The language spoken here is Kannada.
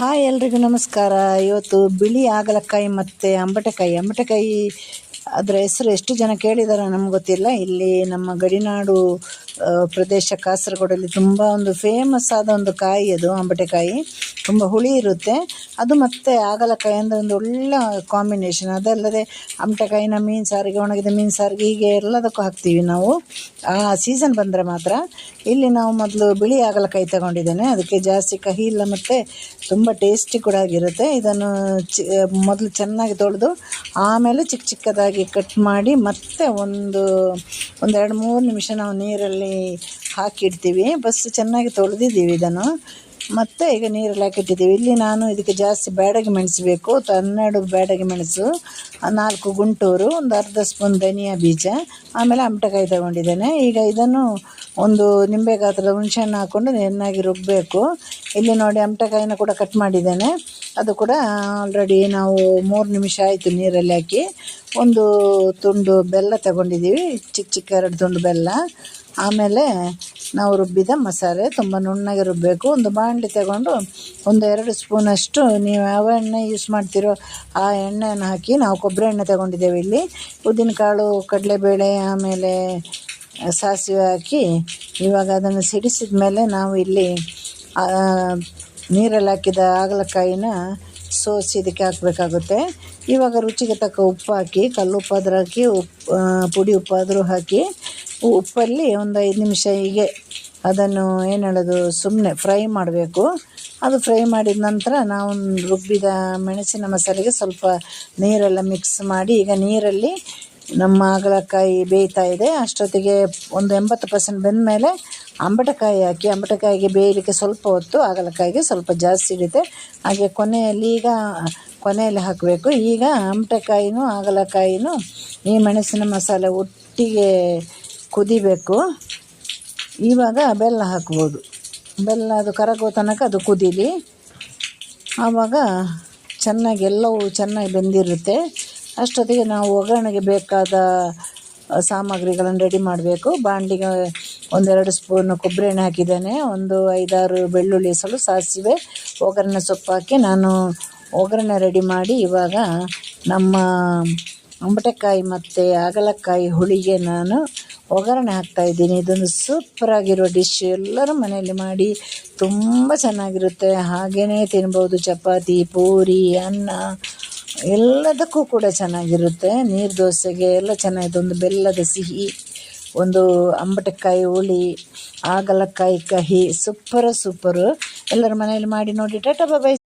ಹಾಯ್ ಎಲ್ರಿಗೂ ನಮಸ್ಕಾರ. ಇವತ್ತು ಬಿಳಿ ಹಾಗಲಕಾಯಿ ಮತ್ತು ಅಂಬಟೆಕಾಯಿ ಅದರ ಹೆಸರು ಎಷ್ಟು ಜನ ಕೇಳಿದಾರೋ ನಮ್ಗೆ ಗೊತ್ತಿಲ್ಲ. ಇಲ್ಲಿ ನಮ್ಮ ಗಡಿನಾಡು ಪ್ರದೇಶ ಕಾಸರಗೋಡಲ್ಲಿ ತುಂಬ ಒಂದು ಫೇಮಸ್ ಆದ ಒಂದು ಕಾಯಿ ಅದು ಅಂಬಟೆಕಾಯಿ. ತುಂಬ ಹುಳಿ ಇರುತ್ತೆ ಅದು, ಮತ್ತು ಹಾಗಲಕಾಯಿ ಅಂದರೆ ಒಂದು ಒಳ್ಳೆ ಕಾಂಬಿನೇಷನ್. ಅದಲ್ಲದೆ ಅಂಬಟೆಕಾಯಿನ ಮೀನು ಸಾರಿಗೆ, ಒಣಗಿದ ಮೀನು ಸಾರಿಗೆ, ಹೀಗೆ ಎಲ್ಲದಕ್ಕೂ ಹಾಕ್ತೀವಿ ನಾವು. ಆ ಸೀಸನ್ ಬಂದರೆ ಮಾತ್ರ. ಇಲ್ಲಿ ನಾವು ಮೊದಲು ಬಿಳಿ ಹಾಗಲಕಾಯಿ ತಗೊಂಡಿದ್ದೇನೆ. ಅದಕ್ಕೆ ಜಾಸ್ತಿ ಕಹಿ ಇಲ್ಲ ಮತ್ತು ತುಂಬ ಟೇಸ್ಟಿ ಕೂಡ ಆಗಿರುತ್ತೆ. ಇದನ್ನು ಮೊದಲು ಚೆನ್ನಾಗಿ ತೊಳೆದು ಆಮೇಲೆ ಚಿಕ್ಕ ಚಿಕ್ಕದಾಗಿ ಕಟ್ ಮಾಡಿ ಮತ್ತೆ ಒಂದು 2-3 ನಿಮಿಷ ನಾವು ನೀರಲ್ಲಿ ಹಾಕಿಡ್ತೀವಿ. ಚೆನ್ನಾಗಿ ತೊಳೆದಿದ್ದೀವಿ ಇದನ್ನು. ಮತ್ತು ಈಗ ನೀರಲ್ಲಿ ಹಾಕಿಟ್ಟಿದ್ದೀವಿ. ಇಲ್ಲಿ ನಾನು ಇದಕ್ಕೆ ಜಾಸ್ತಿ ಬ್ಯಾಡಗಿ ಮೆಣಸು ಬೇಕು. 12 ಬ್ಯಾಡಗಿ ಮೆಣಸು, 4 ಗುಂಟೂರು, ಒಂದು ಅರ್ಧ ಸ್ಪೂನ್ ಧನಿಯಾ ಬೀಜ, ಆಮೇಲೆ ಅಂಬಟೆಕಾಯಿ ತಗೊಂಡಿದ್ದೇನೆ. ಈಗ ಇದನ್ನು ಒಂದು ನಿಂಬೆ ಗಾತ್ರದ ಹುಣಸೆಹಣ್ಣು ಹಾಕ್ಕೊಂಡು ಚೆನ್ನಾಗಿ ರುಬ್ಬಬೇಕು. ಇಲ್ಲಿ ನೋಡಿ ಅಂಬಟೆಕಾಯಿನ ಕೂಡ ಕಟ್ ಮಾಡಿದ್ದೇನೆ. ಅದು ಕೂಡ ಆಲ್ರೆಡಿ ನಾವು 3 ನಿಮಿಷ ಆಯಿತು ನೀರಲ್ಲಿ ಹಾಕಿ. ಒಂದು ತುಂಡು ಬೆಲ್ಲ ತಗೊಂಡಿದ್ದೀವಿ, ಚಿಕ್ಕ 2 ತುಂಡು ಬೆಲ್ಲ. ಆಮೇಲೆ ನಾವು ರುಬ್ಬಿದ ಮಸಾಲೆ ತುಂಬ ನುಣ್ಣಗೆ ರುಬ್ಬಬೇಕು. ಒಂದು ಬಾಣಲಿ ತಗೊಂಡು ಒಂದು 2 ಸ್ಪೂನಷ್ಟು, ನೀವು ಯಾವ ಎಣ್ಣೆ ಯೂಸ್ ಮಾಡ್ತೀರೋ ಆ ಎಣ್ಣೆಯನ್ನು ಹಾಕಿ, ನಾವು ಕೊಬ್ಬರಿ ಎಣ್ಣೆ ತಗೊಂಡಿದ್ದೇವೆ. ಇಲ್ಲಿ ಉದ್ದಿನಕಾಳು, ಕಡಲೆಬೇಳೆ, ಆಮೇಲೆ ಸಾಸಿವೆ ಹಾಕಿ ಇವಾಗ ಅದನ್ನು ಸಿಡಿಸಿದ ಮೇಲೆ ನಾವು ಇಲ್ಲಿ ನೀರಲ್ಲಿ ಹಾಕಿದ ಹಾಗಲಕಾಯಿನ ಸೋಸಿ ಇದಕ್ಕೆ ಹಾಕಬೇಕಾಗುತ್ತೆ. ಇವಾಗ ರುಚಿಗೆ ತಕ್ಕ ಉಪ್ಪು ಹಾಕಿ, ಕಲ್ಲುಪ್ಪಾದರೂ ಹಾಕಿ, ಪುಡಿ ಉಪ್ಪಾದರೂ ಹಾಕಿ, ಉಪ್ಪಲ್ಲಿ ಒಂದು 5 ನಿಮಿಷ ಹೀಗೆ ಅದನ್ನು ಏನು ಹೇಳೋದು ಸುಮ್ಮನೆ ಫ್ರೈ ಮಾಡಬೇಕು. ಅದು ಫ್ರೈ ಮಾಡಿದ ನಂತರ ನಾವು ರುಬ್ಬಿದ ಮೆಣಸಿನ ಮಸಾಲೆಗೆ ಸ್ವಲ್ಪ ನೀರೆಲ್ಲ ಮಿಕ್ಸ್ ಮಾಡಿ, ಈಗ ನೀರಲ್ಲಿ ನಮ್ಮ ಹಾಗಲಕಾಯಿ ಬೇಯ್ತಾ ಇದೆ. ಅಷ್ಟೊತ್ತಿಗೆ ಒಂದು 80% ಬೆಂದ ಮೇಲೆ ಅಂಬಟೆಕಾಯಿ ಹಾಕಿ, ಅಂಬಟೆಕಾಯಿಗೆ ಬೇಯಲಿಕ್ಕೆ ಸ್ವಲ್ಪ ಹೊತ್ತು, ಹಾಗಲಕಾಯಿಗೆ ಸ್ವಲ್ಪ ಜಾಸ್ತಿ ಇರುತ್ತೆ. ಹಾಗೆ ಕೊನೆಯಲ್ಲಿ ಹಾಕಬೇಕು. ಈಗ ಅಂಬಟೆಕಾಯಿನೂ ಹಾಗಲಕಾಯಿನೂ ಈ ಮೆಣಸಿನ ಮಸಾಲೆ ಒಟ್ಟಿಗೆ ಕುದಿಬೇಕು. ಇವಾಗ ಬೆಲ್ಲ ಹಾಕ್ಬೋದು. ಬೆಲ್ಲ ಅದು ಕರಗೋ ತನಕ ಅದು ಕುದೀಲಿ. ಆವಾಗ ಚೆನ್ನಾಗಿ ಎಲ್ಲವೂ ಚೆನ್ನಾಗಿ ಬೆಂದಿರುತ್ತೆ. ಅಷ್ಟೊತ್ತಿಗೆ ನಾವು ಒಗ್ಗರಣೆಗೆ ಬೇಕಾದ ಸಾಮಗ್ರಿಗಳನ್ನು ರೆಡಿ ಮಾಡಬೇಕು. ಬಾಣಲಿಗೆ 1-2 ಸ್ಪೂನು ಕೊಬ್ಬರಿ ಎಣ್ಣೆ ಹಾಕಿದ್ದೇನೆ. ಒಂದು 5-6 ಬೆಳ್ಳುಳ್ಳಿ, ಸ್ವಲ್ಪ ಸಾಸಿವೆ, ಒಗ್ಗರಣೆ ಸೊಪ್ಪು ಹಾಕಿ ನಾನು ಒಗ್ಗರಣೆ ರೆಡಿ ಮಾಡಿ, ಇವಾಗ ನಮ್ಮ ಅಂಬಟೆಕಾಯಿ ಮತ್ತು ಹಾಗಲಕಾಯಿ ಹುಳಿಗೆ ನಾನು ಒಗ್ಗರಣೆ ಹಾಕ್ತಾಯಿದ್ದೀನಿ. ಇದೊಂದು ಸೂಪರಾಗಿರೋ ಡಿಶ್. ಎಲ್ಲರೂ ಮನೆಯಲ್ಲಿ ಮಾಡಿ ತುಂಬ ಚೆನ್ನಾಗಿರುತ್ತೆ. ಹಾಗೆಯೇ ತಿನ್ಬೋದು, ಚಪಾತಿ, ಪೂರಿ, ಅನ್ನ ಎಲ್ಲದಕ್ಕೂ ಕೂಡ ಚೆನ್ನಾಗಿರುತ್ತೆ. ನೀರು ದೋಸೆಗೆ ಎಲ್ಲ ಚೆನ್ನಾಗಿದೆ. ಒಂದು ಬೆಲ್ಲದ ಸಿಹಿ, ಒಂದು ಅಂಬಟೆಕಾಯಿ ಹುಳಿ, ಹಾಗಲಕಾಯಿ ಕಹಿ, ಸೂಪರು. ಎಲ್ಲರ ಮನೆಯಲ್ಲಿ ಮಾಡಿ ನೋಡಿ. ಟಾಟಾ ಬಾಯ್.